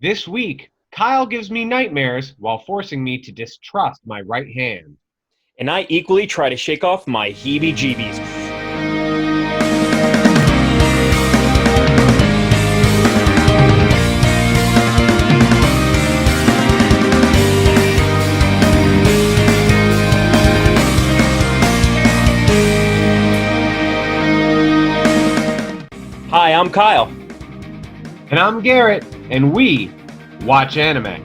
This week, Kyle gives me nightmares while forcing me to distrust my right hand. And I equally try to shake off my heebie-jeebies. Hi, I'm Kyle. And I'm Garrett, and we watch anime.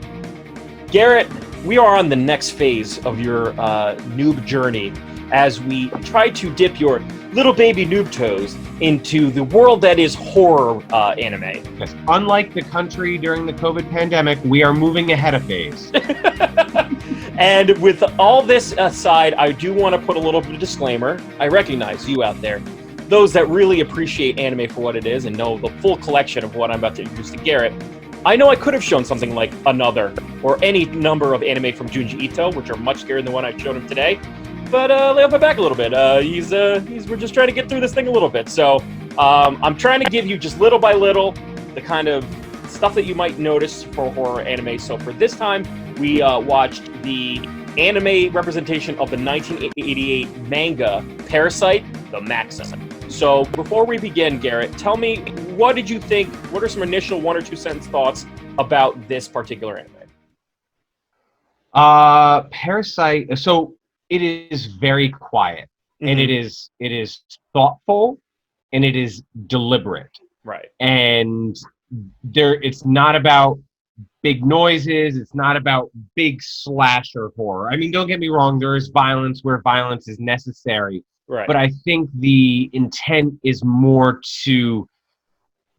Garrett, we are on the next phase of your noob journey as we try to dip your little baby noob toes into the world that is horror anime. Yes. Unlike the country during the COVID pandemic, we are moving ahead of phase. And with all this aside, I do want to put a little bit of disclaimer. I recognize you out there, those that really appreciate anime for what it is and know the full collection of what I'm about to introduce to Garrett. I know I could have shown something like Another or any number of anime from Junji Ito, which are much scarier than the one I showed him today. But lay off my back a little bit. We're just trying to get through this thing a little bit. So I'm trying to give you just little by little the kind of stuff that you might notice for horror anime. So for this time, we watched the anime representation of the 1988 manga Parasite, the Maxim. So before we begin, Garrett, tell me, what did you think? What are some initial 1 or 2 sentence thoughts about this particular anime? Parasite. So it is very quiet, and it is thoughtful, and it is deliberate. Right. And it's not about big noises. It's not about big slasher horror. I mean, don't get me wrong. There is violence where violence is necessary. Right. But I think the intent is more to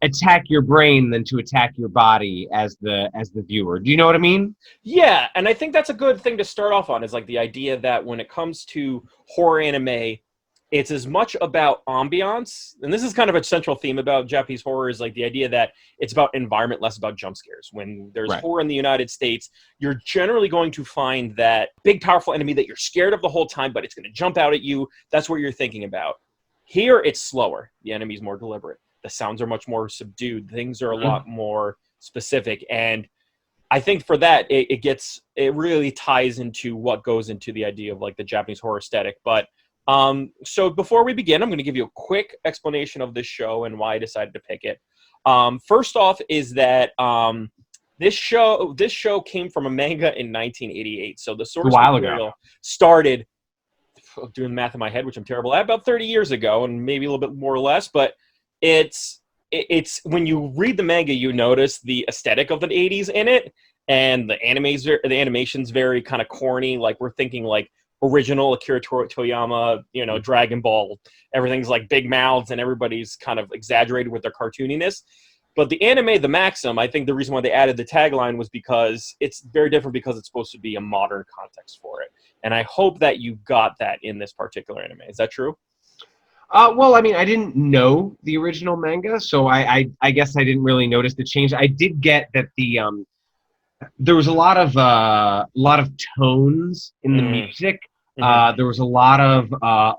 attack your brain than to attack your body as the viewer. Do you know what I mean? Yeah, and I think that's a good thing to start off on, is like the idea that when it comes to horror anime, it's as much about ambiance, and this is kind of a central theme about Japanese horror, is like the idea that it's about environment, less about jump scares. When there's horror in the United States, you're generally going to find that big, powerful enemy that you're scared of the whole time, but it's going to jump out at you. That's what you're thinking about. Here, it's slower. The enemy's more deliberate. The sounds are much more subdued. Things are a lot more specific. And I think for that, it really ties into what goes into the idea of like the Japanese horror aesthetic. But so before we begin, I'm going to give you a quick explanation of this show and why I decided to pick it. First off is that this show came from a manga in 1988. So the source material started, doing math in my head, which I'm terrible at, about 30 years ago, and maybe a little bit more or less. But it's when you read the manga, you notice the aesthetic of the 80s in it, and the animation's very kind of corny. Like we're thinking like original Akira Toriyama, Dragon Ball. Everything's like big mouths and everybody's kind of exaggerated with their cartooniness. But the anime, the Maxim, I think the reason why they added the tagline was because it's very different, because it's supposed to be a modern context for it. And I hope that you got that in this particular anime. Is that true? Well, I mean, I didn't know the original manga, so I guess I didn't really notice the change. I did get that there was a lot of tones in the music. There was a lot of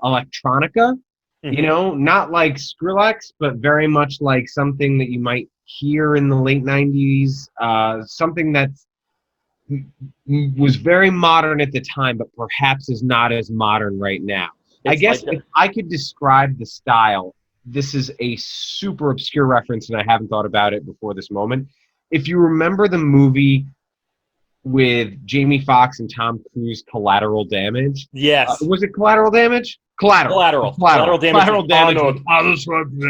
electronica, not like Skrillex, but very much like something that you might hear in the late 90s, something that was very modern at the time, but perhaps is not as modern right now. I guess if I could describe the style, this is a super obscure reference, and I haven't thought about it before this moment. If you remember the movie with Jamie Foxx and Tom Cruise, Collateral Damage. Yes. Was it Collateral Damage? Collateral Damage. Collateral Damage.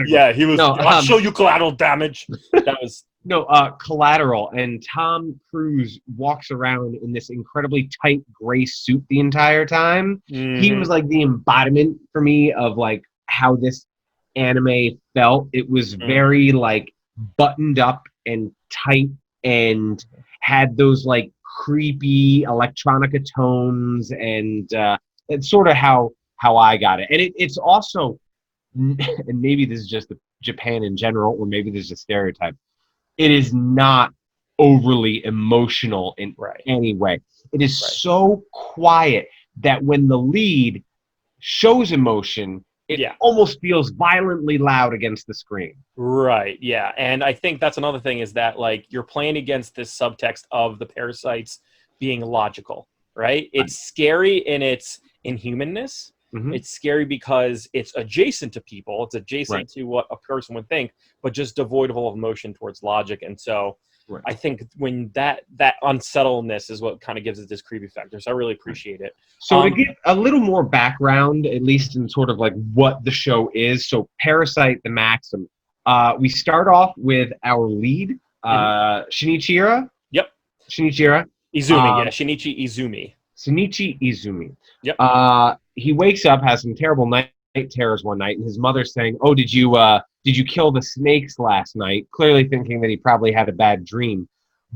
Yeah, he was. No, I'll show you Collateral Damage. That was Collateral. And Tom Cruise walks around in this incredibly tight gray suit the entire time. He was like the embodiment for me of like how this anime felt. It was very like buttoned up and tight and had those like creepy electronica tones, and it's sort of how I got it. And it's also, and maybe this is just Japan in general, or maybe this is a stereotype, it is not overly emotional in any way. It is so quiet that when the lead shows emotion, It Yeah. almost feels violently loud against the screen. Right. Yeah. And I think that's another thing is that like you're playing against this subtext of the parasites being logical, right? It's scary in its inhumanness. Mm-hmm. It's scary because it's adjacent to people. It's adjacent to what a person would think, but just devoid of all emotion towards logic. And so I think when that unsettledness is what kind of gives it this creepy factor. So I really appreciate it. So to give a little more background, at least in sort of like what the show is, so Parasite, the Maxim, we start off with our lead, Shinichira. Yep. Shinichira. Izumi, Shinichi Izumi. Shinichi Izumi. Yep. He wakes up, has some terrible night terrors one night, and his mother's saying, "Oh, did you kill the snakes last night?" Clearly thinking that he probably had a bad dream.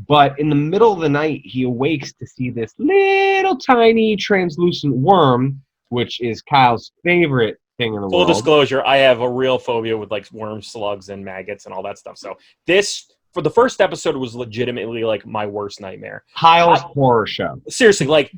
But in the middle of the night, he awakes to see this little tiny translucent worm, which is Kyle's favorite thing in the world. Full disclosure, I have a real phobia with like worms, slugs, and maggots and all that stuff. So this, for the first episode, was legitimately like my worst nightmare. Kyle's horror show. Seriously, like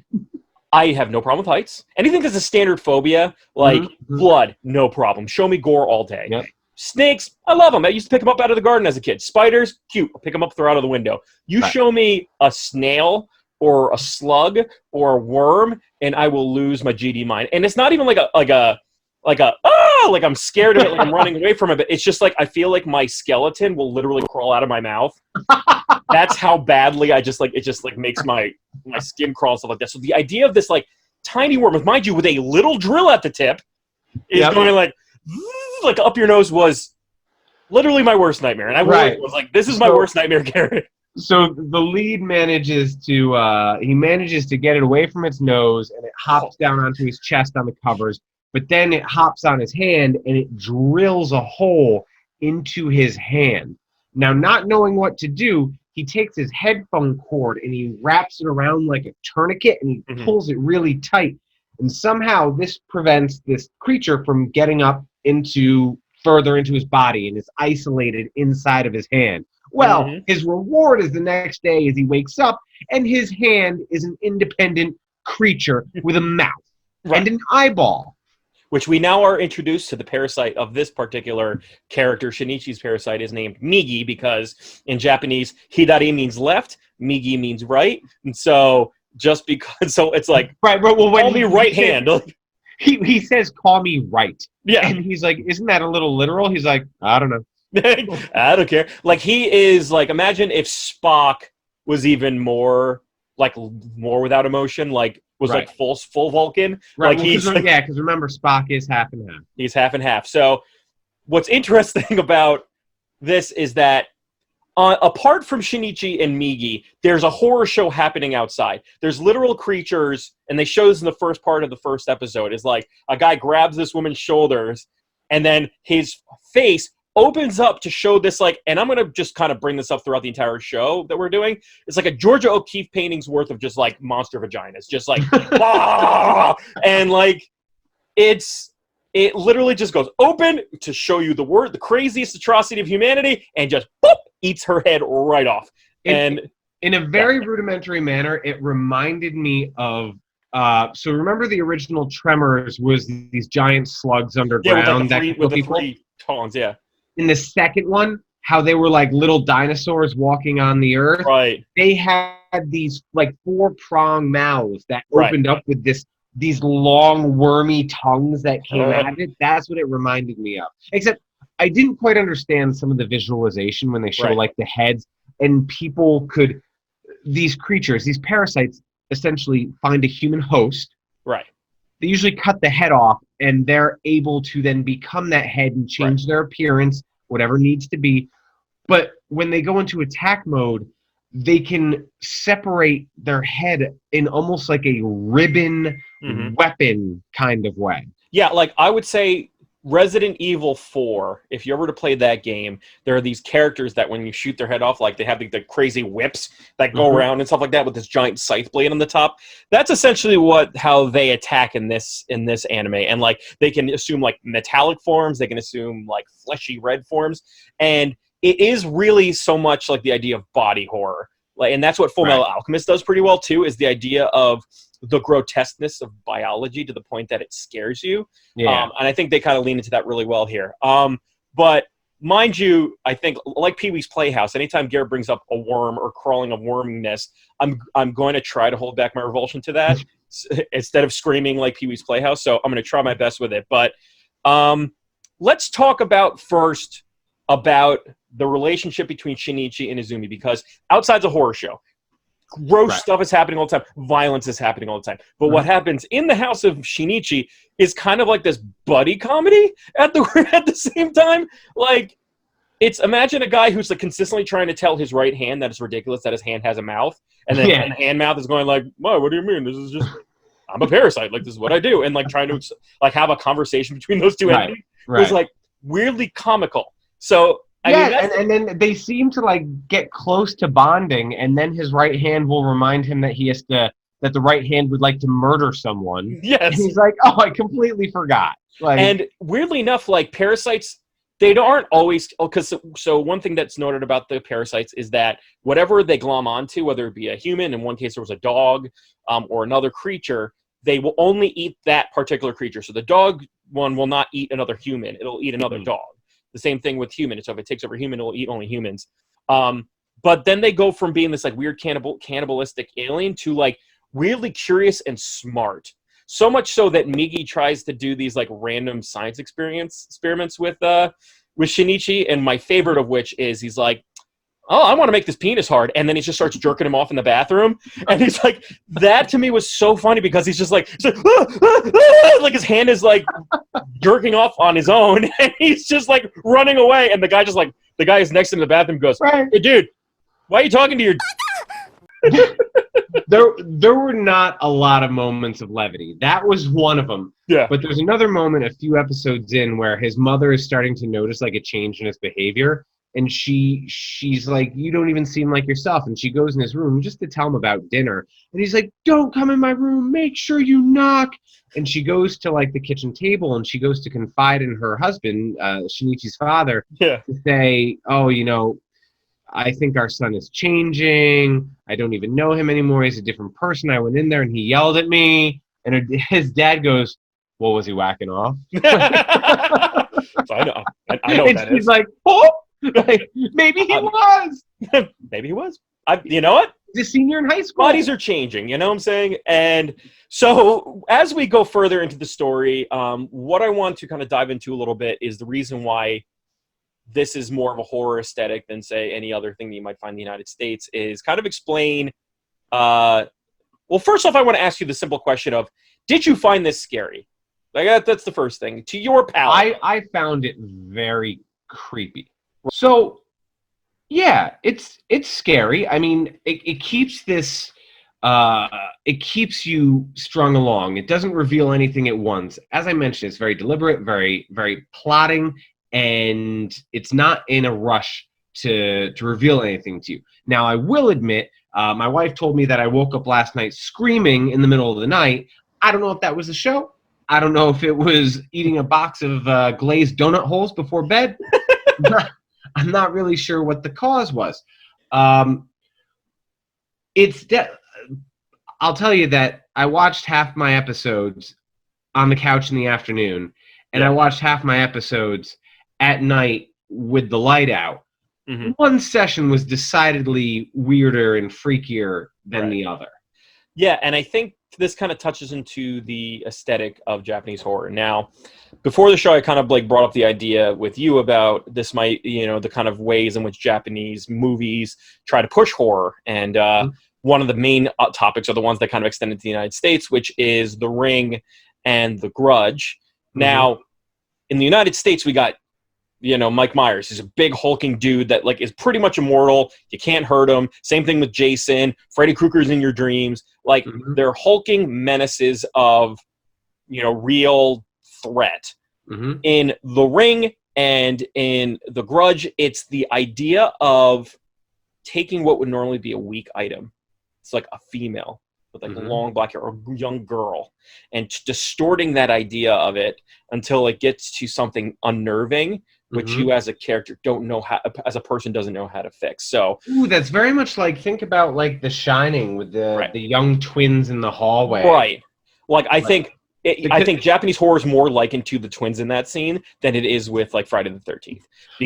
I have no problem with heights. Anything that's a standard phobia, like blood, no problem. Show me gore all day. Yep. Snakes, I love them. I used to pick them up out of the garden as a kid. Spiders, cute. I'll pick them up, throw out of the window. You show me a snail or a slug or a worm, and I will lose my GD mind. And it's not even like I'm scared of it, like I'm running away from it. But it's just like I feel like my skeleton will literally crawl out of my mouth. That's how badly it just makes my skin crawl and stuff like that. So the idea of this like tiny worm, mind you, with a little drill at the tip, is going like up your nose was literally my worst nightmare. And I really was like, this is my worst nightmare, Garrett. So the lead manages to get it away from its nose, and it hops down onto his chest on the covers, but then it hops on his hand and it drills a hole into his hand. Now, not knowing what to do, he takes his headphone cord and he wraps it around like a tourniquet and he pulls it really tight. And somehow this prevents this creature from getting up further into his body and is isolated inside of his hand. Well, his reward is the next day as he wakes up and his hand is an independent creature with a mouth and an eyeball. Which we now are introduced to the parasite of this particular character. Shinichi's parasite is named Migi because in Japanese, Hidari means left, Migi means right. And so just because, so it's like, call me right hand. He says, "Call me right." Yeah. And he's like, "Isn't that a little literal?" He's like, "I don't know." I don't care. Like he is like, imagine if Spock was even more without emotion, like was like full Vulcan. Right. Like well, because remember, Spock is half and half. He's half and half. So what's interesting about this is that apart from Shinichi and Migi, there's a horror show happening outside. There's literal creatures, and they show this in the first part of the first episode. Is like a guy grabs this woman's shoulders, and then his face opens up to show this like, and I'm going to just kind of bring this up throughout the entire show that we're doing. It's like a Georgia O'Keeffe painting's worth of just like monster vaginas, just like, and like it literally just goes open to show you the craziest atrocity of humanity, and just boop, eats her head right off. And in a very rudimentary manner, it reminded me of so remember the original Tremors was these giant slugs underground with the three tongs, In the second one, how they were like little dinosaurs walking on the earth. Right. They had these like 4-prong mouths that opened up with these long wormy tongues that came out of it. That's what it reminded me of. Except I didn't quite understand some of the visualization when they show like the heads, and these creatures, these parasites essentially find a human host. Right. They usually cut the head off, and they're able to then become that head and change their appearance, whatever needs to be. But when they go into attack mode, they can separate their head in almost like a ribbon weapon kind of way. Yeah, like I would say Resident Evil 4, if you ever to play that game, there are these characters that when you shoot their head off, like they have the crazy whips that go around and stuff like that with this giant scythe blade on the top. That's essentially how they attack in this anime. And like they can assume like metallic forms, they can assume like fleshy red forms, and it is really so much like the idea of body horror. Like, and that's what Full Metal Alchemist does pretty well too, is the idea of the grotesqueness of biology to the point that it scares you. Yeah. And I think they kind of lean into that really well here. But mind you, I think like Pee-wee's Playhouse, anytime Garrett brings up a worm or crawling a worm nest, I'm going to try to hold back my revulsion to that instead of screaming like Pee-wee's Playhouse. So I'm going to try my best with it. But let's talk about first about the relationship between Shinichi and Izumi, because outside the horror show, gross stuff is happening all the time. Violence is happening all the time. But what happens in the house of Shinichi is kind of like this buddy comedy at the same time. Like, it's, imagine a guy who's like consistently trying to tell his right hand that it's ridiculous that his hand has a mouth, and then the hand mouth is going like, what do you mean? This is just, I'm a parasite. Like, this is what I do. And like trying to like have a conversation between those two entities was like weirdly comical. So I mean, and then they seem to like get close to bonding, and then his right hand will remind him that that the right hand would like to murder someone. Yes. And he's like, oh, I completely forgot. Like, and weirdly enough, like parasites, they aren't always, because so one thing that's noted about the parasites is that whatever they glom onto, whether it be a human, in one case there was a dog, or another creature, they will only eat that particular creature. So the dog one will not eat another human; it'll eat another dog. The same thing with human. So if it takes over human, it'll eat only humans. But then they go from being this like weird cannibalistic alien to like weirdly curious and smart. So much so that Migi tries to do these like random science experiments with Shinichi, and my favorite of which is he's like, oh, I want to make this penis hard. And then he just starts jerking him off in the bathroom. And he's like, that to me was so funny because he's just like, like his hand is like jerking off on his own. And he's just like running away. And the guy is next to him in the bathroom goes, hey, dude, why are you talking to your... There were not a lot of moments of levity. That was one of them. Yeah. But there's another moment a few episodes in where his mother is starting to notice like a change in his behavior. And she's like, you don't even seem like yourself. And she goes in his room just to tell him about dinner. And he's like, don't come in my room. Make sure you knock. And she goes to like the kitchen table and she goes to confide in her husband, Shinichi's father, to say, oh, you know, I think our son is changing. I don't even know him anymore. He's a different person. I went in there and he yelled at me. And his dad goes, well, was he whacking off? I know. I know what that she's is. like, oh! Like, maybe he was. Maybe he was. You know what? He's a senior in high school. Bodies are changing, you know what I'm saying? And so as we go further into the story, what I want to kind of dive into a little bit is the reason why this is more of a horror aesthetic than, say, any other thing that you might find in the United States, is kind of explain... well, first off, I want to ask you the simple question of, did you find this scary? Like, that's the first thing. To your palate. I found it very creepy. So, yeah, it's scary. I mean, it keeps this, it keeps you strung along. It doesn't reveal anything at once. As I mentioned, it's very deliberate, very, very plotting, and it's not in a rush to reveal anything to you. Now, I will admit, my wife told me that I woke up last night screaming in the middle of the night. I don't know if that was a show. I don't know if it was eating a box of glazed donut holes before bed. I'm not really sure what the cause was. I'll tell you that I watched half my episodes on the couch in the afternoon, and I watched half my episodes at night with the light out. Mm-hmm. One session was decidedly weirder and freakier than the other. Yeah, and I think this kind of touches into the aesthetic of Japanese horror. Now, before the show, I kind of like brought up the idea with you about this might, you know, the kind of ways in which Japanese movies try to push horror. And one of the main topics are the ones that kind of extend into the United States, which is The Ring and The Grudge. Mm-hmm. Now, in the United States, we got, you know, Mike Myers. He's a big hulking dude that like is pretty much immortal. You can't hurt him. Same thing with Jason. Freddy Krueger's in your dreams. Like, they're hulking menaces of, you know, real threat. In The Ring and in The Grudge, it's the idea of taking what would normally be a weak item. It's like a female with like long black hair, or a young girl, and distorting that idea of it until it gets to something unnerving which Mhm. you as a character don't know how, as a person doesn't know how to fix. So, Ooh, that's very much like, think about like The Shining with right. the young twins in the hallway. Right. Like I Like, think I because, think Japanese horror is more likened to the twins in that scene than it is with like Friday the 13th.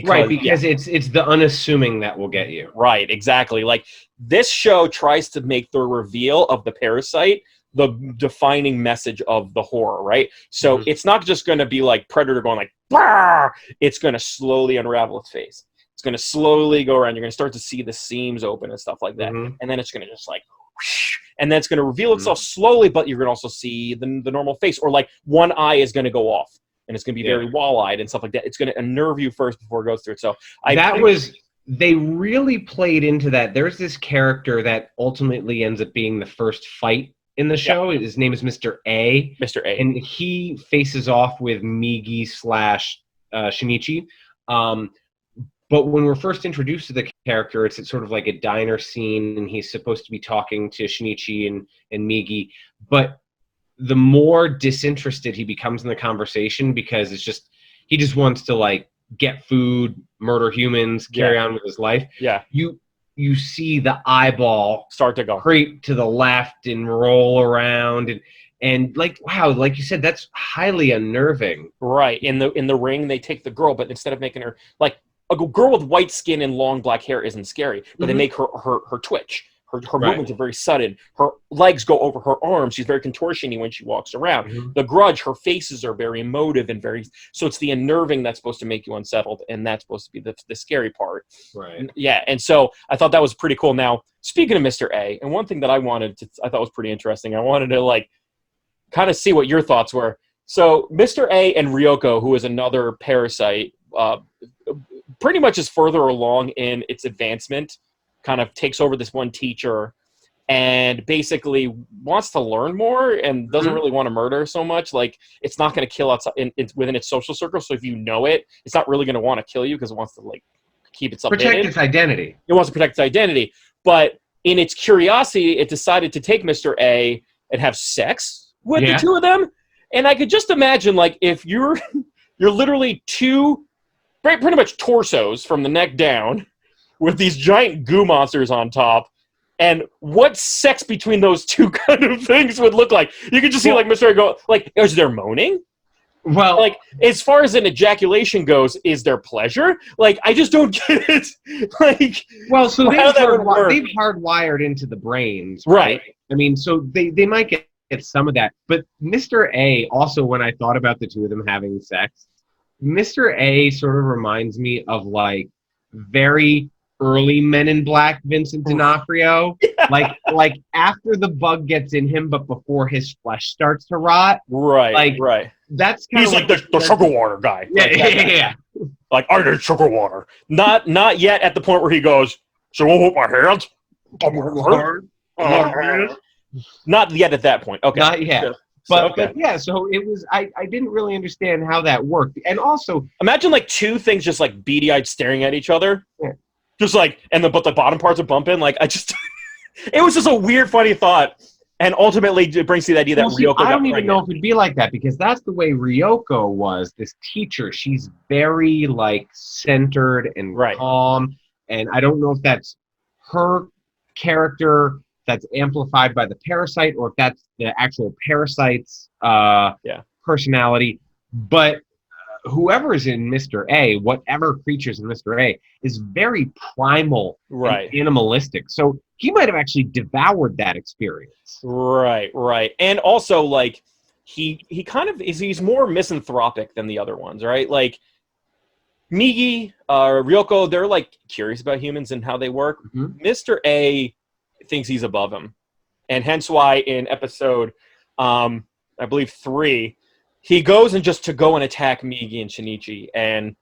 right, Because yeah, because it's the unassuming that will get you. right, exactly. Like this show tries to make the reveal of the parasite the defining message of the horror, right? So Mhm. it's not just going to be like Predator going like, "Bah!" It's going to slowly unravel its face. It's going to slowly go around. You're going to start to see the seams open and stuff like that. Mhm. And then it's going to just like, whoosh, and then it's going to reveal Mhm. itself slowly, but you're going to also see the normal face, or like one eye is going to go off and it's going to be Yeah. very wall-eyed and stuff like that. It's going to unnerve you first before it goes through it. So That was they really played into that. There's this character that ultimately ends up being the first fight in the yeah, show. His name is Mr. A, Mr. A. and he faces off with Migi slash Shinichi. Um, but when we're first introduced to the character, it's sort of like a diner scene, and he's supposed to be talking to Shinichi and Migi. But the more disinterested he becomes in the conversation, because it's just he just wants to like get food, murder humans, carry on with his life. Yeah, You see the eyeball start to go. creep to the left and roll around, and like, wow, like you said, that's highly unnerving. Right. In the ring, they take the girl, but instead of making her like a girl with white skin and long black hair isn't scary, but they Mhm. make her twitch. Her Right. movements are very sudden. Her legs go over her arms. She's very contortiony when she walks around. Mhm. The Grudge, her faces are very emotive and very. So it's the unnerving that's supposed to make you unsettled, and that's supposed to be the scary part. Right. Yeah, and so I thought that was pretty cool. Now, speaking of Mr. A, and one thing that I thought was pretty interesting. I wanted to like kind of see what your thoughts were. So Mr. A and Ryuko, who is another parasite, pretty much is further along in its advancement, kind of takes over this one teacher and basically wants to learn more and doesn't Mhm. really want to murder so much. Like it's not going to kill outside within its social circle. So if you know it, it's not really going to want to kill you because it wants to like keep itself Protect hidden. its identity. It wants to protect its identity. But in its curiosity, it decided to take Mr. A and have sex with the Yeah. two of them. And I could just imagine, like, if you're literally two pretty much torsos from the neck down with these giant goo monsters on top, and what sex between those two kind of things would look like. You could just see, like, Mr. A go, like, is there moaning? Well, Like, as far as an ejaculation goes, is there pleasure? Like, I just don't get it. Like, well, so how that would work. they've hardwired into the brains, Right. I mean, so they might get some of that. But Mr. A, also, when I thought about the two of them having sex, Mr. A sort of reminds me of like very early Men in Black Vincent D'Onofrio. Like after the bug gets in him, but before his flesh starts to rot. Right, Like, right. That's kind He's of like the sugar water guy. Yeah, Like, yeah. Like, I need sugar water. Not yet at the point where he goes, so I'll hold my hands. Not yet at that point. Okay. Not yet. So, But, okay. but yeah, so it was. I didn't really understand how that worked, and also Imagine like two things just like beady-eyed staring at each other. Yeah. Just like, but the bottom parts are bumping. Like, it was just a weird, funny thought. And ultimately, it brings to the idea that Ryuko got I don't even pregnant. know if it'd be like that, because that's the way Ryuko was. This teacher, she's very like centered and Right. calm, and I don't know if that's her character that's amplified by the parasite, or if that's the actual parasite's personality. But whoever is in Mr. A, whatever creature's in Mr. A, is very primal Right. and animalistic. So he might have actually devoured that experience. Right. And also, like, he kind of he's more misanthropic than the other ones, right? Like, Migi, Ryuko, they're, like, curious about humans and how they work. Mm-hmm. Mr. A thinks he's above him. And hence why in episode, I believe 3, he goes and just to go and attack Migi and Shinichi. And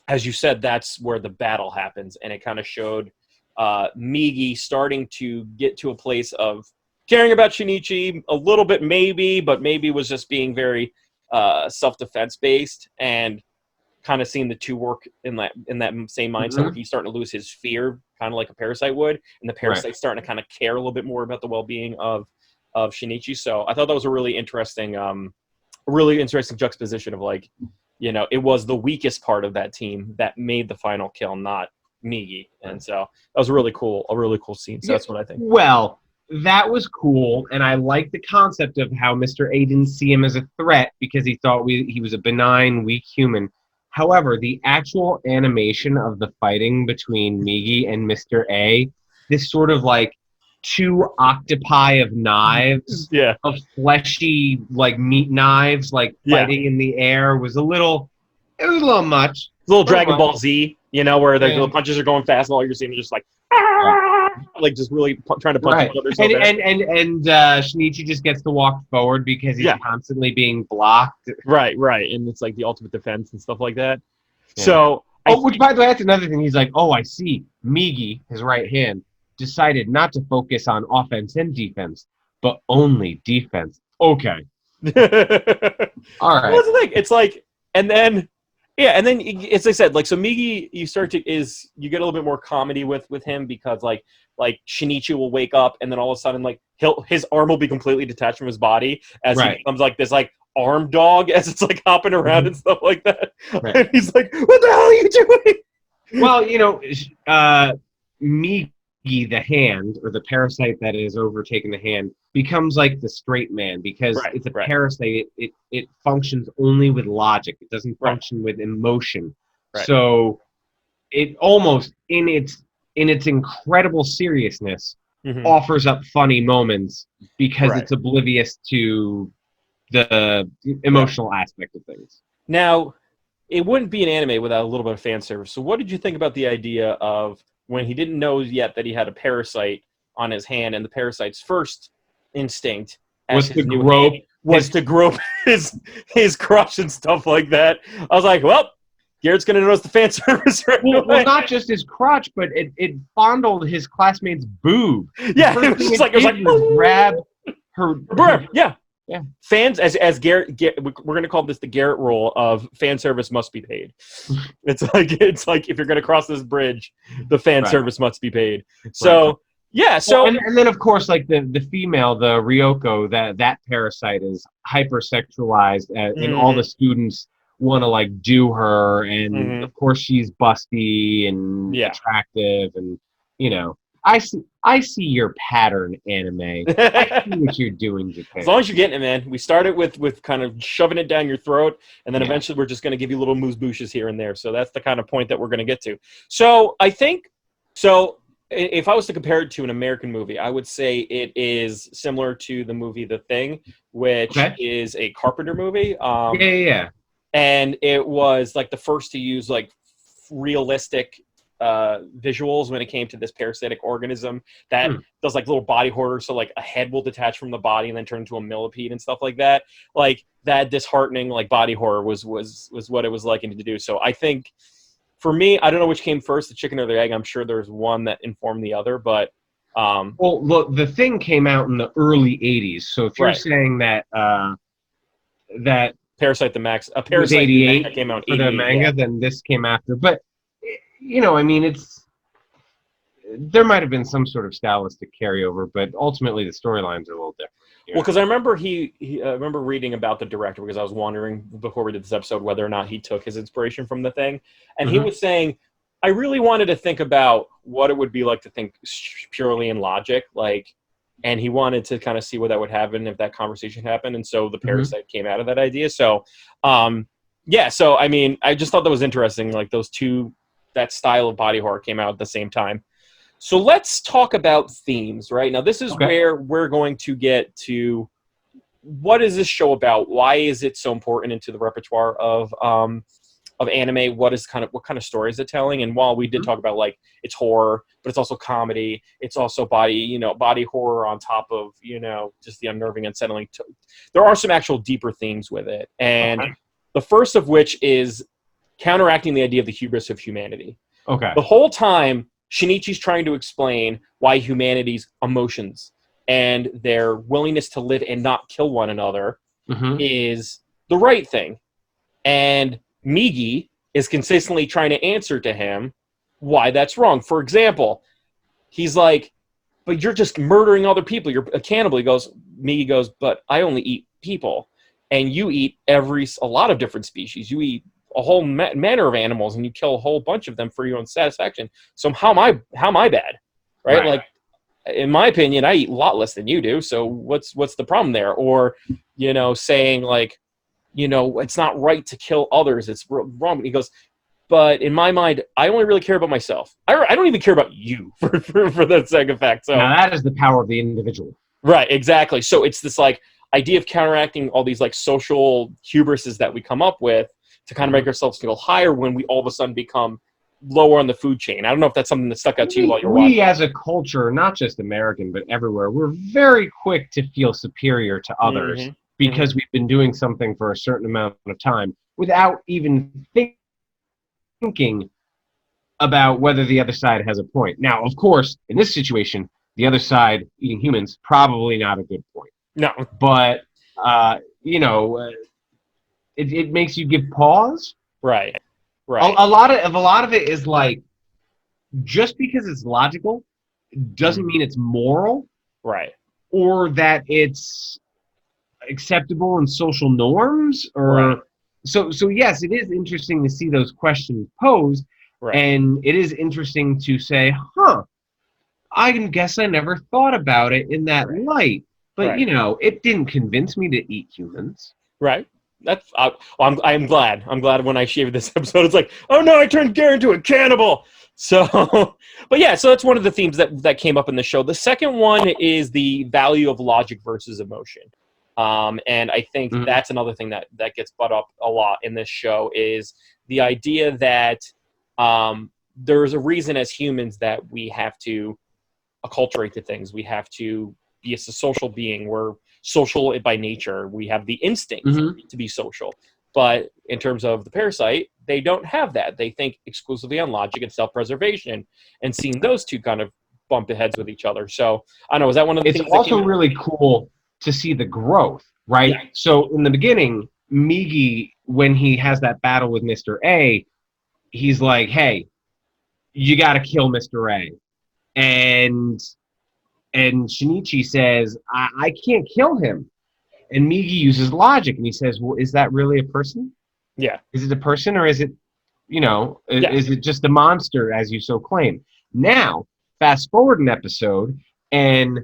as you said, that's where the battle happens. And it kind of showed Migi starting to get to a place of caring about Shinichi a little bit, maybe, but maybe was just being very self-defense based, and kind of seeing the two work in that same mindset where he's starting to lose his fear, kind of like a parasite would, and the parasite's starting to kind of care a little bit more about the well-being of Shinichi. So I thought that was a really interesting juxtaposition of like it was the weakest part of that team that made the final kill, not Migi. And so that was a really cool scene. So that's what I think. Well, that was cool, and I like the concept of how Mr. A didn't see him as a threat because he thought he was a benign, weak human. However, the actual animation of the fighting between Migi and Mr. A, this sort of like two octopi of knives, of fleshy like meat knives, like fighting in the air, was a little much. It's a little Dragon Ball Z, where the punches are going fast and all you're seeing is just like, like just really trying to punch each other. So and Shinichi just gets to walk forward because he's constantly being blocked. Right, and it's like the ultimate defense and stuff like that. Yeah. So, which by the way, that's another thing. He's like, I see. Migi, his right hand, decided not to focus on offense and defense, but only defense. Okay. All right. Well, that's the thing. It's like, and then as I said, like, so Migi, you get a little bit more comedy with him because like Shinichi will wake up and then all of a sudden like his arm will be completely detached from his body as he becomes like this like arm dog as it's like hopping around and stuff like that. Right. And he's like, "What the hell are you doing?" Well, Migi, the hand, or the parasite that is overtaking the hand, becomes like the straight man because it's a parasite. It functions only with logic. It doesn't function with emotion. Right. So it almost, in its incredible seriousness, offers up funny moments because it's oblivious to the emotional aspect of things. Now, it wouldn't be an anime without a little bit of fan service. So what did you think about the idea of when he didn't know yet that he had a parasite on his hand, and the parasite's first instinct was to grope his crotch and stuff like that? I was like, well, Garrett's going to notice the fan service right away. Well, not just his crotch, but it fondled his classmate's boob. Yeah, it was like grab her. Yeah. Fans, as Garrett, we're going to call this the Garrett rule of fan service must be paid. It's like if you're going to cross this bridge, the fan service must be paid. So and then of course like the female, the Ryuko, that parasite is hypersexualized, and all the students want to like do her, and of course she's busty and attractive, and I see your pattern, anime. I see what you're doing, Japan. As long as you're getting it, man. We started with kind of shoving it down your throat, and then eventually we're just going to give you little moose-booshes here and there. So that's the kind of point that we're going to get to. So I think, if I was to compare it to an American movie, I would say it is similar to the movie The Thing, which is a Carpenter movie. And it was like the first to use like realistic visuals when it came to this parasitic organism that does like little body horror. So like a head will detach from the body and then turn into a millipede and stuff like that. Like that disheartening like body horror was what it was likened to do. So I think for me, I don't know which came first, the chicken or the egg. I'm sure there's one that informed the other, but well, look, The Thing came out in the early 80s. So if you're saying that that Parasite was 88 came out for the manga, then this came after. But I mean, there might have been some sort of stylistic carryover, but ultimately the storylines are a little different. Well, because I remember I remember reading about the director because I was wondering before we did this episode whether or not he took his inspiration from The Thing, and he was saying, I really wanted to think about what it would be like to think purely in logic, like, and he wanted to kind of see what that would happen if that conversation happened, and so the Parasite came out of that idea. So, so I mean, I just thought that was interesting, like those two. That style of body horror came out at the same time. So let's talk about themes, right? Now, this is where we're going to get to what is this show about? Why is it so important into the repertoire of anime? What kind of story is it telling? And while we did talk about like it's horror, but it's also comedy, it's also body horror on top of, just the unnerving, unsettling. There are some actual deeper themes with it. And the first of which is counteracting the idea of the hubris of humanity. Okay. The whole time, Shinichi's trying to explain why humanity's emotions and their willingness to live and not kill one another is the right thing. And Migi is consistently trying to answer to him why that's wrong. For he's like, but you're just murdering other people. You're a cannibal. Migi goes, but I only eat people. and you eat a lot of different species. You eat a whole manner of animals, and you kill a whole bunch of them for your own satisfaction. So how am I bad, right? Like, in my opinion, I eat a lot less than you do. So what's the problem there? Or, saying like, it's not right to kill others. It's wrong. He goes, but in my mind, I only really care about myself. I don't even care about you for the sake of fact. So now that is the power of the individual. Right, exactly. So it's this like idea of counteracting all these like social hubrises that we come up with to kind of make ourselves feel higher when we all of a sudden become lower on the food chain. I don't know if that's something that stuck out to you while you're watching. We as a culture, not just American, but everywhere, we're very quick to feel superior to others because we've been doing something for a certain amount of time without even thinking about whether the other side has a point. Now, of course, in this situation, the other side, eating humans, probably not a good point. No. But, it makes you give pause. Right. A lot of it is like, just because it's logical doesn't mean it's moral. Right. Or that it's acceptable in social norms. Or so yes, it is interesting to see those questions posed. Right. And it is interesting to say, I guess I never thought about it in that light. But, it didn't convince me to eat humans. Right. That's. I'm glad. I'm glad when I shaved this episode. It's like, oh no, I turned Gary into a cannibal. So, but yeah, so that's one of the themes that came up in the show. The second one is the value of logic versus emotion. And I think that's another thing that gets brought up a lot in this show is the idea that there's a reason as humans that we have to acculturate to things. We have to be a social being. We're social by nature. We have the instinct to be social. But in terms of the parasite, they don't have that. They think exclusively on logic and self-preservation, and seeing those two kind of bump heads with each other. So I don't know, is that one of the things? It's also really cool to see the growth, right? Yeah. So in the beginning, Migi, when he has that battle with Mr. A, he's like, hey, you got to kill Mr. A. And Shinichi says, I can't kill him. And Migi uses logic, and he says, well, is that really a person? Yeah. Is it a person, or is it, is it just a monster, as you so claim? Now, fast forward an episode, and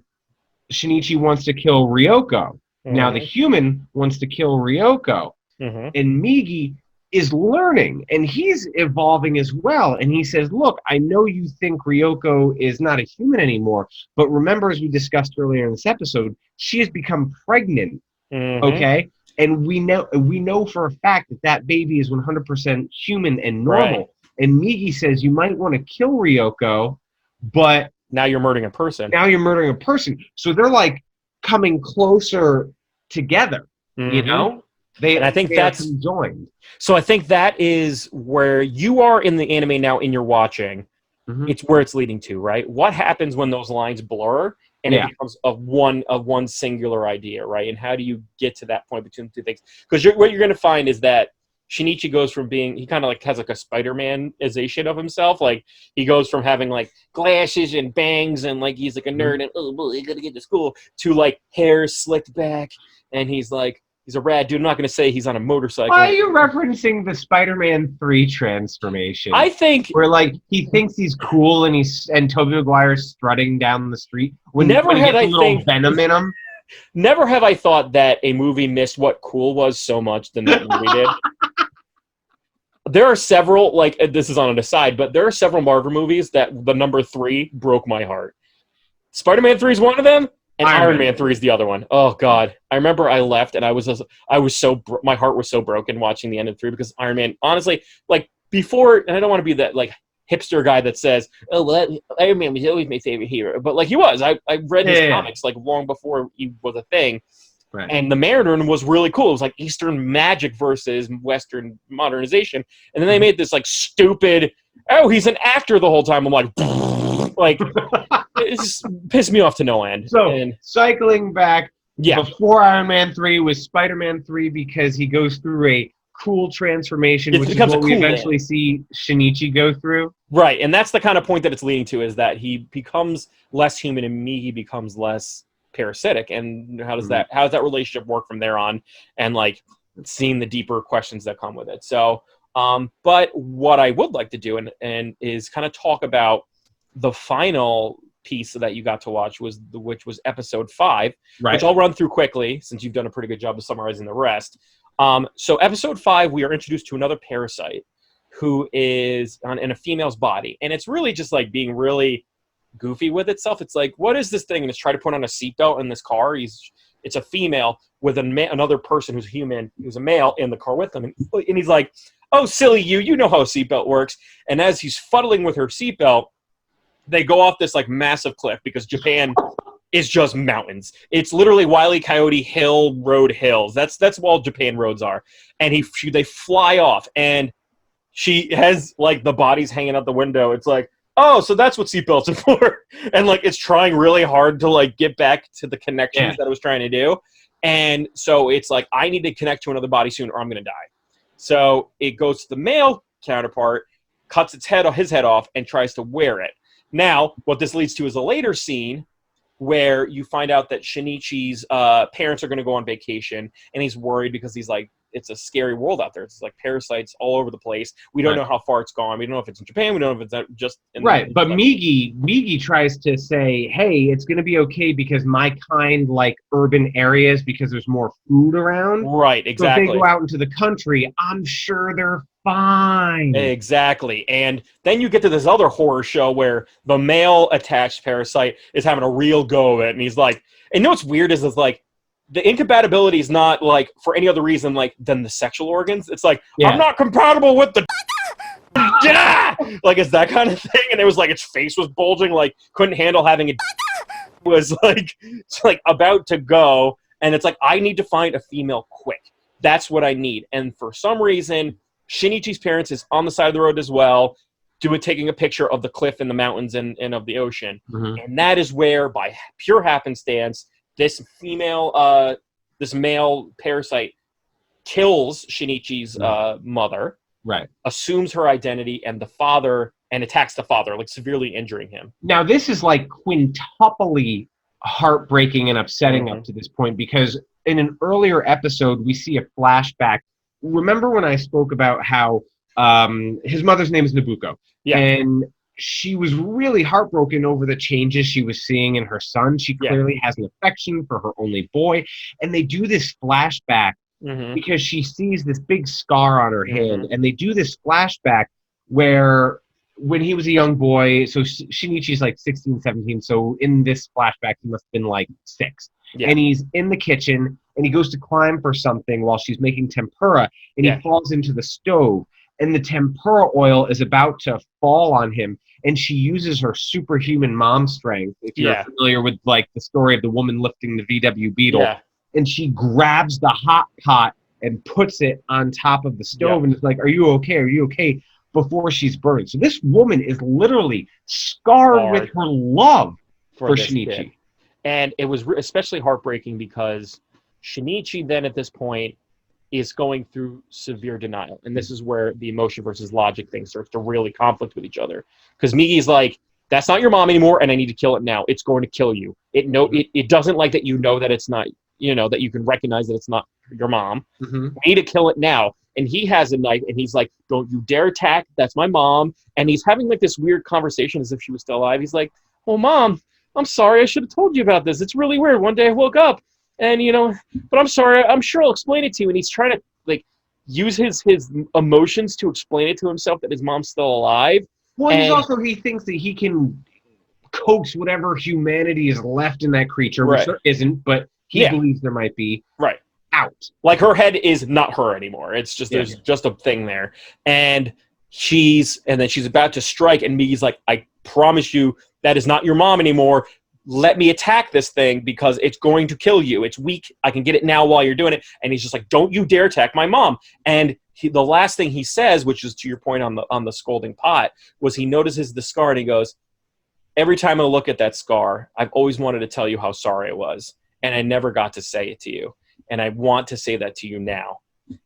Shinichi wants to kill Ryuko. Now, the human wants to kill Ryuko. And Migi is learning, and he's evolving as well. And he says, look, I know you think Ryuko is not a human anymore, but remember, as we discussed earlier in this episode, she has become pregnant, okay? And we know for a fact that baby is 100% human and normal. Right. And Migi says, you might want to kill Ryuko, but... Now you're murdering a person. So they're, like, coming closer together, And I think that's joined. So I think that is where you are in the anime now in your watching. It's where it's leading to, right? What happens when those lines blur and it becomes of one singular idea, right? And how do you get to that point between the two things? Because what you're going to find is that Shinichi goes from being, he kind of like has like a Spider-Man-ization of himself. Like he goes from having like glasses and bangs and like he's like a nerd and oh boy, you gotta get to school, to like hair slicked back and he's like, he's a rad dude. I'm not going to say he's on a motorcycle. Why are you referencing the Spider-Man 3 transformation? I think... Where, like, he thinks he's cool and Tobey Maguire's strutting down the street when he gets a little venom in him. Never have I thought that a movie missed what cool was so much than that movie did. There are several, like, this is on an aside, but there are several Marvel movies that the number 3 broke my heart. Spider-Man 3 is one of them. And Iron Man 3 is the other one. Oh God, I remember I left and I was so my heart was so broken watching the end of 3 because Iron Man, honestly, like before, and I don't want to be that like hipster guy that says, oh, well, Iron Man was always my favorite hero, but like he was. I read his comics like long before he was a thing. Right. And the Mandarin was really cool. It was like Eastern magic versus Western modernization. And then they made this like stupid, oh, he's an actor the whole time. I'm like it just pissed me off to no end. So, cycling back, before Iron Man 3 was Spider-Man 3 because he goes through a cool transformation, which is what we eventually see Shinichi go through. Right, and that's the kind of point that it's leading to, is that he becomes less human and Migi becomes less parasitic, and how does that relationship work from there on, and like seeing the deeper questions that come with it. So but what I would like to do and is kind of talk about the final piece that you got to watch, which was episode 5, Right. which I'll run through quickly since you've done a pretty good job of summarizing the rest. So episode 5, we are introduced to another parasite who is in a female's body, and it's really just like being really goofy with itself. It's like, what is this thing? And it's trying to put on a seatbelt in this car. It's a female with another person who's human, who's a male, in the car with them, and he's like, oh, silly you know how a seatbelt works. And as he's fuddling with her seatbelt, they go off this like massive cliff, because Japan is just mountains. It's literally Wile E. Coyote road hills. That's all Japan roads are. And they fly off, and she has like the bodies hanging out the window. It's like, oh, so that's what seatbelts are for. And like it's trying really hard to like get back to the connections that it was trying to do. And so it's like, I need to connect to another body soon or I'm gonna die. So it goes to the male counterpart, cuts his head off, and tries to wear it. Now, what this leads to is a later scene where you find out that Shinichi's parents are going to go on vacation, and he's worried because he's like, it's a scary world out there. It's like parasites all over the place. We don't know how far it's gone. We don't know if it's in Japan. We don't know if it's just in But Migi tries to say, hey, it's going to be okay because my kind like urban areas because there's more food around. Right, exactly. So if they go out into the country, I'm sure they're fine. Exactly. And then you get to this other horror show where the male attached parasite is having a real go of it. And he's like, and you know what's weird is like, the incompatibility is not like for any other reason like than the sexual organs. It's like, I'm not compatible with the like it's that kind of thing. And it was like its face was bulging, like couldn't handle having it was like it's like about to go. And it's like, I need to find a female quick. That's what I need. And for some reason, Shinichi's parents is on the side of the road as well, taking a picture of the cliff in the mountains and of the ocean. Mm-hmm. And that is where, by pure happenstance, this male parasite kills Shinichi's mother, right? Assumes her identity and attacks the father, like severely injuring him. Now this is like quintuply heartbreaking and upsetting up to this point, because in an earlier episode we see a flashback. Remember when I spoke about how his mother's name is Nobuko, and she was really heartbroken over the changes she was seeing in her son. She clearly has an affection for her only boy. And they do this flashback because she sees this big scar on her hand. And they do this flashback where when he was a young boy, so Shinichi's like 16, 17. So in this flashback, he must have been like 6. Yeah. And he's in the kitchen and he goes to climb for something while she's making tempura, and he falls into the stove. And the tempura oil is about to fall on him, and she uses her superhuman mom strength, if you're familiar with like the story of the woman lifting the VW Beetle, and she grabs the hot pot and puts it on top of the stove, and it's like, are you okay? Are you okay? Before she's burned. So this woman is literally scarred with her love for Shinichi. Kid. And it was especially heartbreaking because Shinichi then at this point is going through severe denial. And this is where the emotion versus logic thing starts to really conflict with each other. Because Migi's like, that's not your mom anymore, and I need to kill it now. It's going to kill you. It doesn't like that that it's not, that you can recognize that it's not your mom. We need to kill it now. And he has a knife, and he's like, don't you dare attack. That's my mom. And he's having like this weird conversation as if she was still alive. He's like, oh, Mom, I'm sorry. I should have told you about this. It's really weird. One day I woke up. And, but I'm sorry, I'm sure I'll explain it to you. And he's trying to, like, use his emotions to explain it to himself that his mom's still alive. Well, he thinks that he can coax whatever humanity is left in that creature, which there isn't, but he believes there might be. Right. Out. Like, her head is not her anymore. It's just, there's just a thing there. And then she's about to strike, and Migi's like, I promise you that is not your mom anymore. Let me attack this thing because it's going to kill you. It's weak. I can get it now while you're doing it. And he's just like, don't you dare attack my mom. And the last thing he says, which is to your point on the scolding pot, was he notices the scar and he goes, every time I look at that scar, I've always wanted to tell you how sorry I was. And I never got to say it to you. And I want to say that to you now.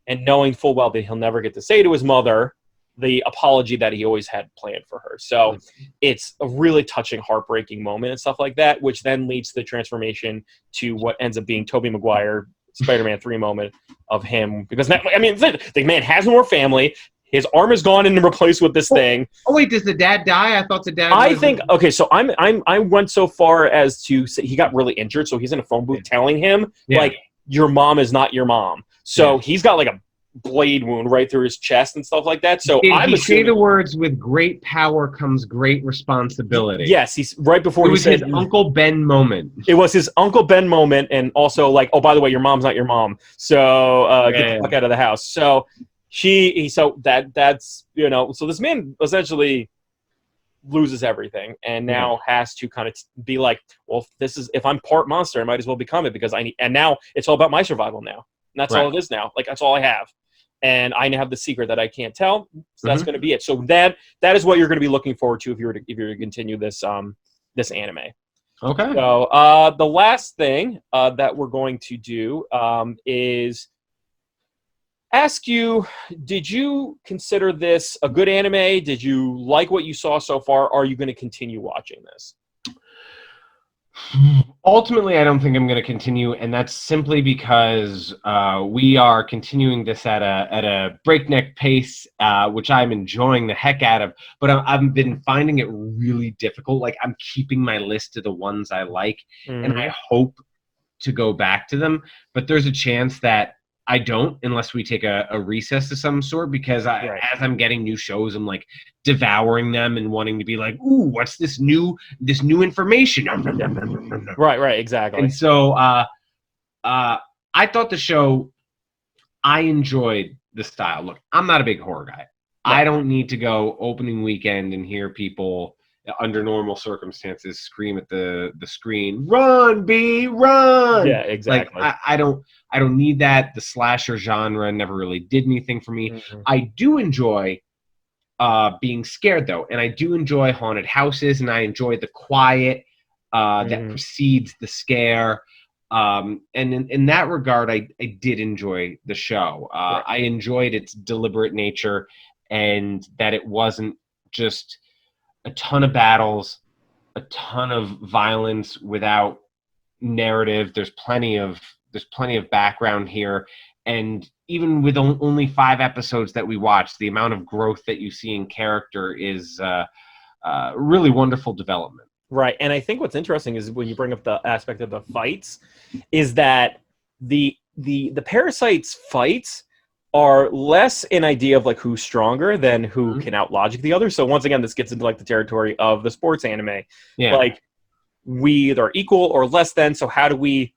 And knowing full well that he'll never get to say to his mother, the apology that he always had planned for her. So it's a really touching, heartbreaking moment and stuff like that, which then leads to the transformation to what ends up being Tobey Maguire Spider-Man 3 moment of him. Because, I mean, the man has no more family. His arm is gone and replaced with this thing. Oh wait, does the dad die? I thought the dad. Okay. So I went so far as to say he got really injured, so he's in a phone booth telling him like, your mom is not your mom. So he's got like a blade wound right through his chest and stuff like that. So I'm assuming say the words, with great power comes great responsibility. Yes, he's right before it was his Uncle Ben moment. It was his Uncle Ben moment, and also like, oh, by the way, your mom's not your mom. So get the fuck out of the house. So that's so this man essentially loses everything and now has to kind of be like, well, if I'm part monster, I might as well become it because and now it's all about my survival now. And that's all it is now. Like, that's all I have. And I have the secret that I can't tell. So that's going to be it. So that is what you're going to be looking forward to if you were to continue this this anime. Okay. So the last thing that we're going to do is ask you, did you consider this a good anime? Did you like what you saw so far? Are you going to continue watching this? Ultimately, I don't think I'm going to continue, and that's simply because we are continuing this at a breakneck pace, which I'm enjoying the heck out of. But I've been finding it really difficult. Like, I'm keeping my list of the ones I like, and I hope to go back to them. But there's a chance that I don't, unless we take a recess of some sort, because as I'm getting new shows, I'm like devouring them and wanting to be like, ooh, what's this new information? Right, exactly. And so I thought the show, I enjoyed the style. Look, I'm not a big horror guy. No. I don't need to go opening weekend and hear people under normal circumstances scream at the screen, "Run, B, run!" Yeah, exactly. Like, I don't need that. The slasher genre never really did anything for me. I do enjoy being scared, though, and I do enjoy haunted houses, and I enjoy the quiet that precedes the scare. And in that regard, I did enjoy the show. I enjoyed its deliberate nature, and that it wasn't just a ton of battles, a ton of violence without narrative. There's plenty of background here, and even with only 5 episodes that we watched, the amount of growth that you see in character is really wonderful development. Right, and I think what's interesting is when you bring up the aspect of the fights, is that the Parasites fights are less an idea of like who's stronger than who can outlogic the other. So once again, this gets into like the territory of the sports anime. Yeah. Like, we either are equal or less than. So how do we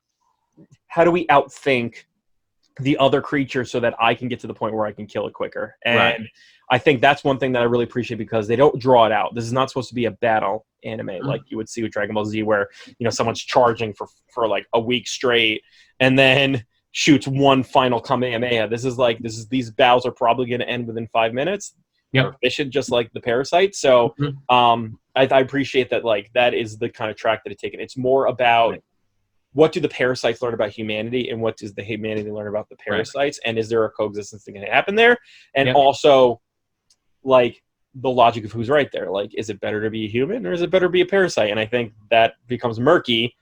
outthink the other creature so that I can get to the point where I can kill it quicker? And I think that's one thing that I really appreciate, because they don't draw it out. This is not supposed to be a battle anime like you would see with Dragon Ball Z, where someone's charging for like a week straight and then shoots one final Kamehameha. These battles are probably going to end within 5 minutes. They're efficient, just like the Parasite. So I appreciate that. Like, that is the kind of track that it's taken. It's more about what do the Parasites learn about humanity, and what does the humanity learn about the Parasites, and is there a coexistence thing going to happen there? And also, like, the logic of who's right there. Like, is it better to be a human or is it better to be a parasite? And I think that becomes murky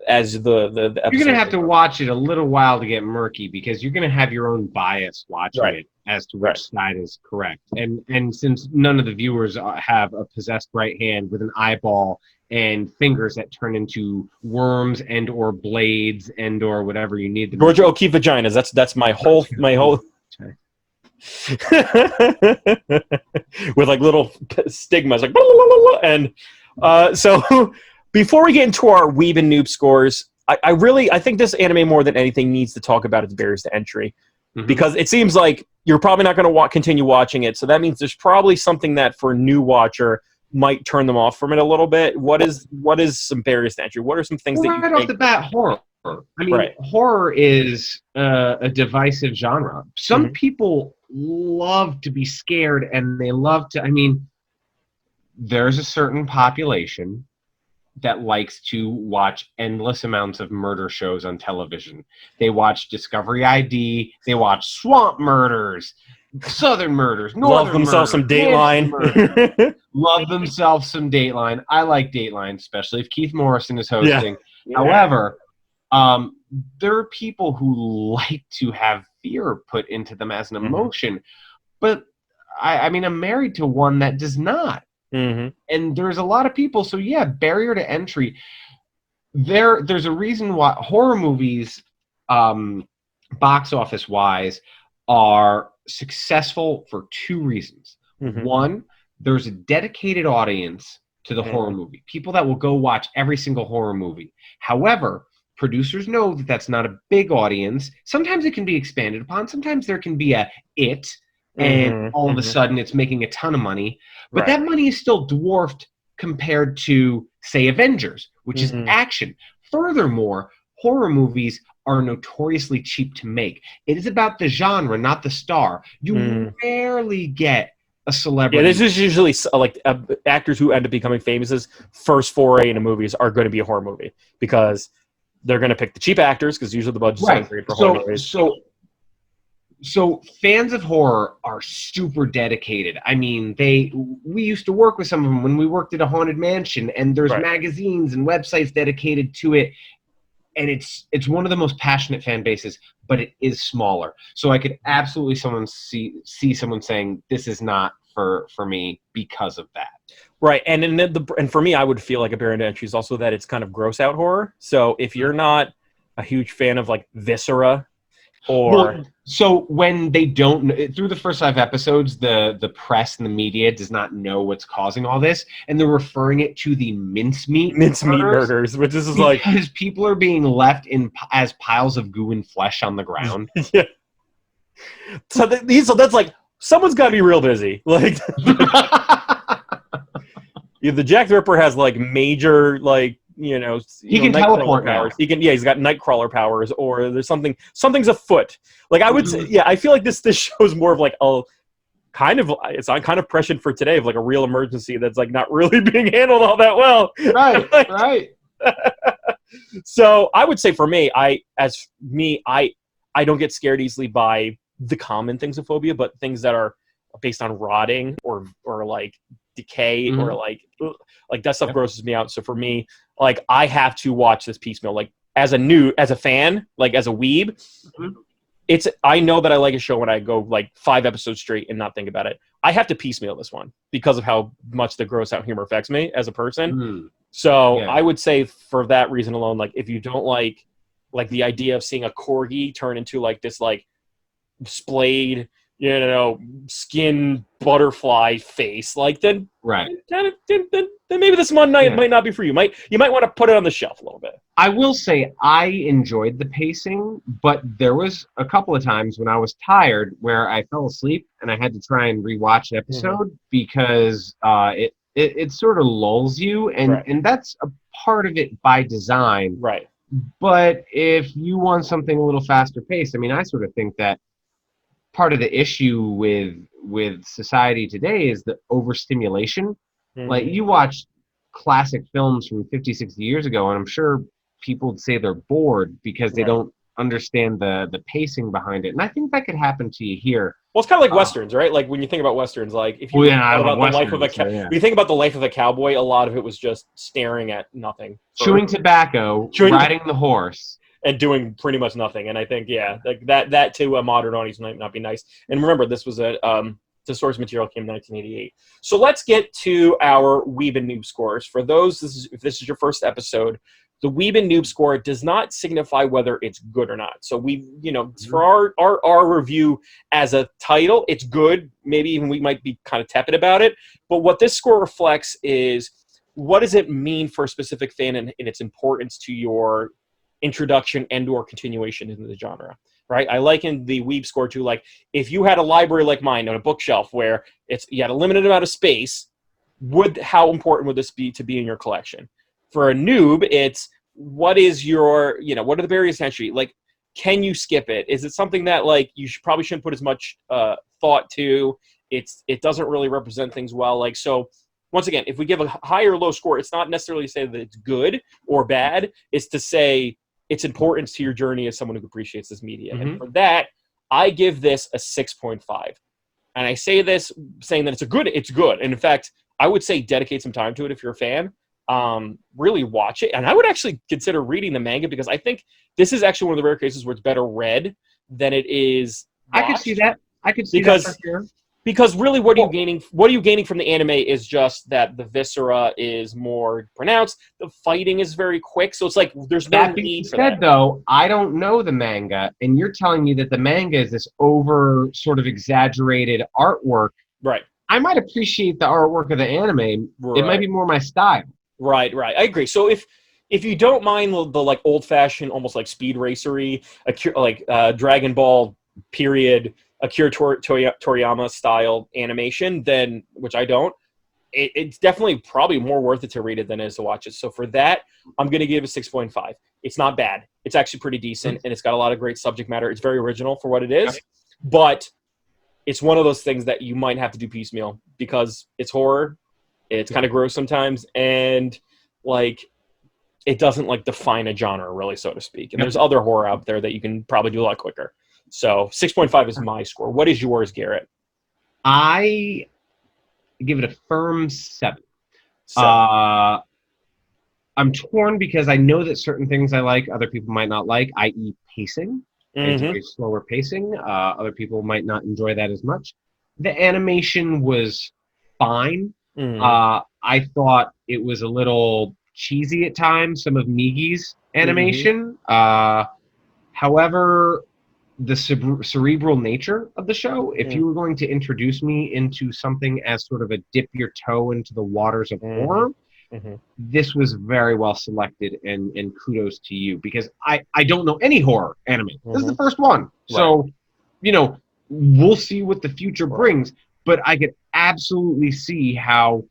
as the episode. You're going to have to watch it a little while to get murky, because you're going to have your own bias watching it as to which side is correct. And since none of the viewers have a possessed right hand with an eyeball and fingers that turn into worms and or blades and or whatever you need. Georgia O'Keeffe vaginas. That's my whole with like little stigmas, like, and so before we get into our Weeb and Noob scores, I think this anime more than anything needs to talk about its barriers to entry, because it seems like you're probably not going to continue watching it. So that means there's probably something that for a new watcher might turn them off from it a little bit. What is some barriers to entry? What are some things that you right off the bat, horror? I mean, horror is a divisive genre. Some people love to be scared, and they love to. I mean, there's a certain population that likes to watch endless amounts of murder shows on television. They watch Discovery ID. They watch Swamp Murders. Southern murders, Love northern themselves some murders, Manson murders. Dateline. Love themselves some Dateline. I like Dateline, especially if Keith Morrison is Yeah. hosting. However, there are people who like to have fear put into them as an emotion, but I mean, I'm married to one that does not. And there's a lot of people, so yeah, barrier to entry. There's a reason why horror movies, box office wise, are successful for two reasons. One, there's a dedicated audience to the horror movie, people that will go watch every single horror movie. However, producers know that that's not a big audience. Sometimes it can be expanded upon. Sometimes there can be and all of a sudden it's making a ton of money. But that money is still dwarfed compared to, say, Avengers, which is action. Furthermore, horror movies are notoriously cheap to make. It is about the genre, not the star. You rarely get a celebrity. Yeah, this is usually like actors who end up becoming famous' first foray into movies are going to be a horror movie because they're going to pick the cheap actors because usually the budget's not great for horror movies. So fans of horror are super dedicated. I mean, we used to work with some of them when we worked at a haunted mansion, and there's magazines and websites dedicated to it. And it's one of the most passionate fan bases, but it is smaller. So I could absolutely see someone saying this is not for me because of that. Right, and for me, I would feel like a barrier to entry is also that it's kind of gross out horror. So if you're not a huge fan of like Viscera, so when they don't, through the first 5 episodes, the press and the media does not know what's causing all this, and they're referring it to the mincemeat murders, which is like because people are being left as piles of goo and flesh on the ground. Yeah. So that's like someone's got to be real busy. Like the Jack the Ripper has like major like. He can teleport powers. He's got Nightcrawler powers, or there's something's afoot. Like I would say, I feel like this shows more of like it's kind of prescient for today of like a real emergency that's like not really being handled all that well. Right, right. So I would say for me, I don't get scared easily by the common things of phobia, but things that are based on rotting or like decay or like that stuff grosses me out. So for me, like I have to watch this piecemeal. Like as a fan, like as a weeb, I know that I like a show when I go like 5 episodes straight and not think about it. I have to piecemeal this one because of how much the gross out humor affects me as a person. So I would say for that reason alone, like if you don't like the idea of seeing a corgi turn into like this like splayed, skin butterfly face, like then maybe this one night might not be for you. You might want to put it on the shelf a little bit. I will say I enjoyed the pacing, but there was a couple of times when I was tired where I fell asleep and I had to try and rewatch an episode because it sort of lulls you, and that's a part of it by design. Right. But if you want something a little faster paced, I mean, I sort of think that part of the issue with society today is the overstimulation. Like you watch classic films from 50, 60 years ago, and I'm sure people would say they're bored because they don't understand the pacing behind it. And I think that could happen to you here. Well, it's kind of like Westerns, right? Like when you think about Westerns, like if you think about the life of when you think about the life of a cowboy, a lot of it was just staring at nothing. Chewing tobacco, riding the horse. And doing pretty much nothing. And I think, like that to a modern audience might not be nice. And remember, this was the source material came in 1988. So let's get to our Weeb and Noob scores. For those, if this is your first episode, the Weeb and Noob score does not signify whether it's good or not. So we, for our review as a title, it's good. Maybe even we might be kind of tepid about it. But what this score reflects is what does it mean for a specific fan and its importance to your introduction and or continuation into the genre, right? I liken the Weeb score to like if you had a library like mine on a bookshelf where you had a limited amount of space, how important would this be to be in your collection? For a noob, it's what is your, what are the barriers to entry? Like, can you skip it? Is it something that like you probably shouldn't put as much thought to? It doesn't really represent things well. Like, so once again, if we give a high or low score, it's not necessarily to say that it's good or bad. It's to say its importance to your journey as someone who appreciates this media. And for that, I give this a 6.5. and I say this saying that it's good. And in fact, I would say dedicate some time to it if you're a fan. Really watch it. And I would actually consider reading the manga because I think this is actually one of the rare cases where it's better read than it is watched. I could see that. That for sure. Because really, what are you gaining? What are you gaining from the anime is just that the viscera is more pronounced. The fighting is very quick, so it's like there's no need for that. Though, I don't know the manga, and you're telling me that the manga is this over sort of exaggerated artwork. Right. I might appreciate the artwork of the anime. Right. It might be more my style. Right. I agree. So if you don't mind the like old fashioned, almost like speed racery, like Dragon Ball period. Akira Toriyama style animation, then which I don't. It's definitely probably more worth it to read it than it is to watch it. So for that, I'm going to give it 6.5. It's not bad. It's actually pretty decent, and it's got a lot of great subject matter. It's very original for what it is, but it's one of those things that you might have to do piecemeal because it's horror. It's kind of gross sometimes, and like it doesn't like define a genre really, so to speak. And there's other horror out there that you can probably do a lot quicker. So 6.5 is my score. What is yours, Garrett? I give it a firm 7. I'm torn because I know that certain things I like, other people might not like, i.e. pacing. It's very slower pacing. Other people might not enjoy that as much. The animation was fine. I thought it was a little cheesy at times, some of Migi's animation. However, the cerebral nature of the show, if you were going to introduce me into something as sort of a dip your toe into the waters of horror, this was very well selected, and kudos to you, because I don't know any horror anime. This is the first one. So, we'll see what the future brings, but I could absolutely see how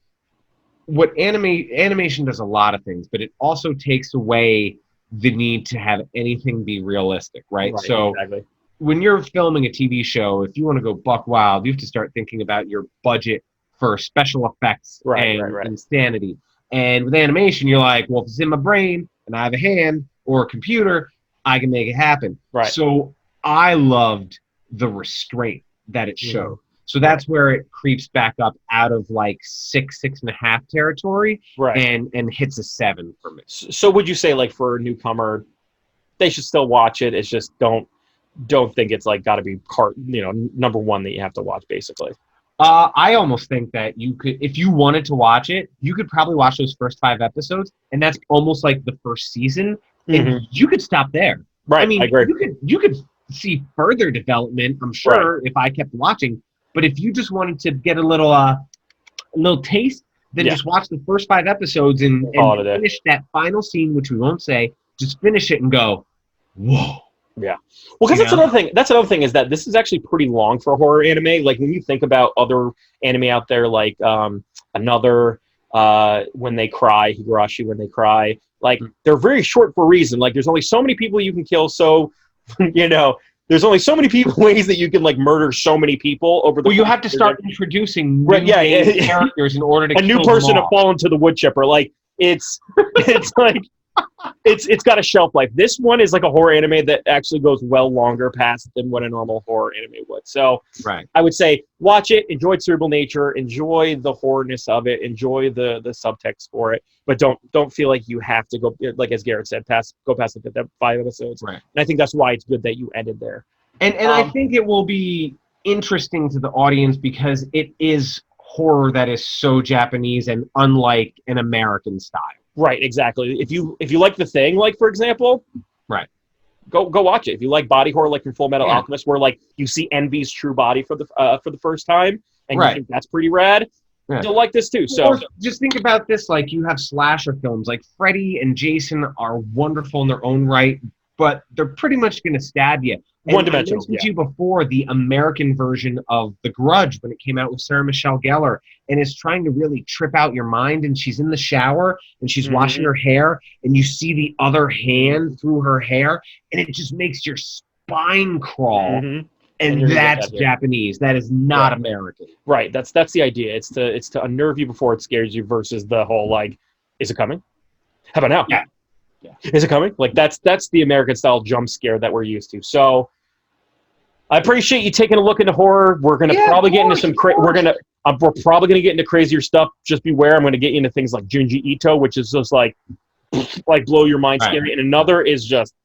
what animation does a lot of things, but it also takes away the need to have anything be realistic, right? So when you're filming a TV show, if you want to go buck wild, you have to start thinking about your budget for special effects and insanity. And with animation, you're like, well, if it's in my brain and I have a hand or a computer, I can make it happen. So I loved the restraint that it showed. So that's where it creeps back up out of like 6.5 territory and hits a 7 for me. So would you say, like, for a newcomer, they should still watch it? It's just don't think it's like got to be number one that you have to watch, basically. I almost think that you could, if you wanted to watch it, you could probably watch those first 5 episodes, and that's almost like the first season, and you could stop there. I mean, I agree. You could see further development, I'm sure, if I kept watching. But if you just wanted to get a little taste, then just watch the first 5 episodes and finish that final scene, which we won't say. Just finish it and go, whoa. Yeah. Well, because that's another thing. That's another thing is that this is actually pretty long for a horror anime. Like when you think about other anime out there, like When They Cry, Higurashi When They Cry, like they're very short for a reason. Like there's only so many people you can kill, so there's only so many ways that you can like murder so many people over the. Well, you have to start introducing new characters in order to a new person to fall into the wood chipper. Like it's like it's got a shelf life. This one is like a horror anime that actually goes well longer past than what a normal horror anime would. So I would say watch it, enjoy its cerebral nature, enjoy the horrorness of it, enjoy the subtext for it, but don't feel like you have to go, like as Garrett said, go past the 5 episodes. And I think that's why it's good that you ended there. And I think it will be interesting to the audience because it is horror that is so Japanese and unlike an American style. Right, exactly. If you like The Thing, like for example, go watch it. If you like body horror, like your Full Metal Alchemist, where like you see Envy's true body for the first time, and you think that's pretty rad, you'll like this too. So just think about this: like you have slasher films, like Freddy and Jason are wonderful in their own right, but they're pretty much going to stab you. One-dimensional. I mentioned to you before the American version of The Grudge when it came out with Sarah Michelle Gellar, and it's trying to really trip out your mind, and she's in the shower, and she's washing her hair, and you see the other hand through her hair, and it just makes your spine crawl. And that's Japanese. That is not American. Right. That's the idea. It's to unnerve you before it scares you versus the whole like, is it coming? How about now? Yeah. Is it coming? Like that's the American style jump scare that we're used to. So I appreciate you taking a look into horror. We're gonna probably get into some we're probably gonna get into crazier stuff. Just beware. I'm gonna get into things like Junji Ito, which is just like blow your mind scary, and another is just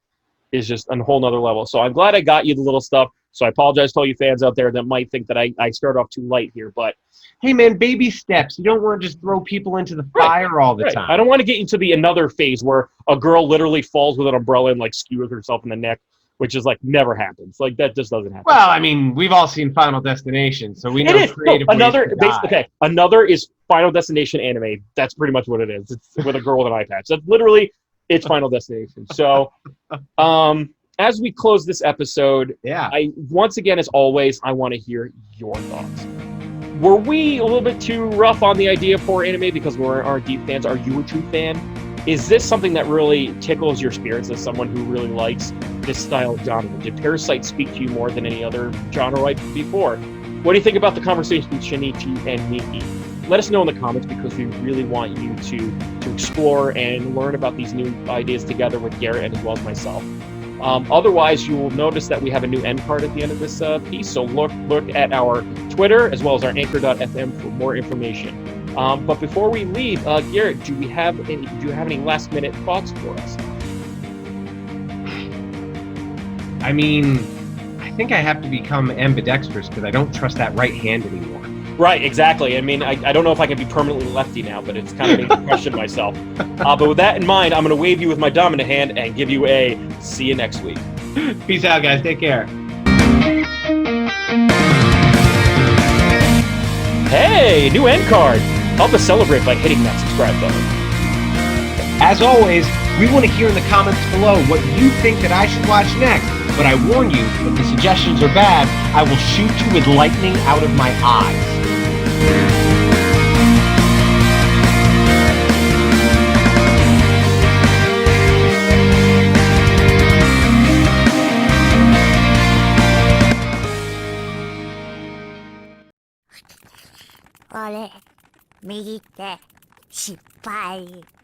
on a whole nother level. So I'm glad I got you the little stuff. So I apologize to all you fans out there that might think that I start off too light here, but hey man, baby steps. You don't want to just throw people into the fire all the time. I don't want to get into the another phase where a girl literally falls with an umbrella and like skewers herself in the neck, which is like never happens. Like that just doesn't happen. Well, I mean, we've all seen Final Destination, so we know creative ways to die. Another is Final Destination anime. That's pretty much what it is. It's with a girl with an eye patch. That's literally it's Final Destination. So, as we close this episode, I once again, as always, I want to hear your thoughts. Were we a little bit too rough on the idea of horror anime because we aren't deep fans? Are you a true fan? Is this something that really tickles your spirits as someone who really likes this style of genre? Did Parasite speak to you more than any other genre right before? What do you think about the conversation with Shinichi and Miki? Let us know in the comments because we really want you to explore and learn about these new ideas together with Garrett and as well as myself. Otherwise, you will notice that we have a new end card at the end of this piece. So look at our Twitter as well as our Anchor.fm for more information. But before we leave, Garrett, do you have any last minute thoughts for us? I mean, I think I have to become ambidextrous because I don't trust that right hand anymore. Right, exactly. I mean, I don't know if I can be permanently lefty now, but it's kind of making me question myself. But with that in mind, I'm going to wave you with my dominant hand and give you a see you next week. Peace out, guys. Take care. Hey, new end card. Help us celebrate by hitting that subscribe button. As always, we want to hear in the comments below what you think that I should watch next. But I warn you, if the suggestions are bad, I will shoot you with lightning out of my eyes. Ole, 右手、失敗。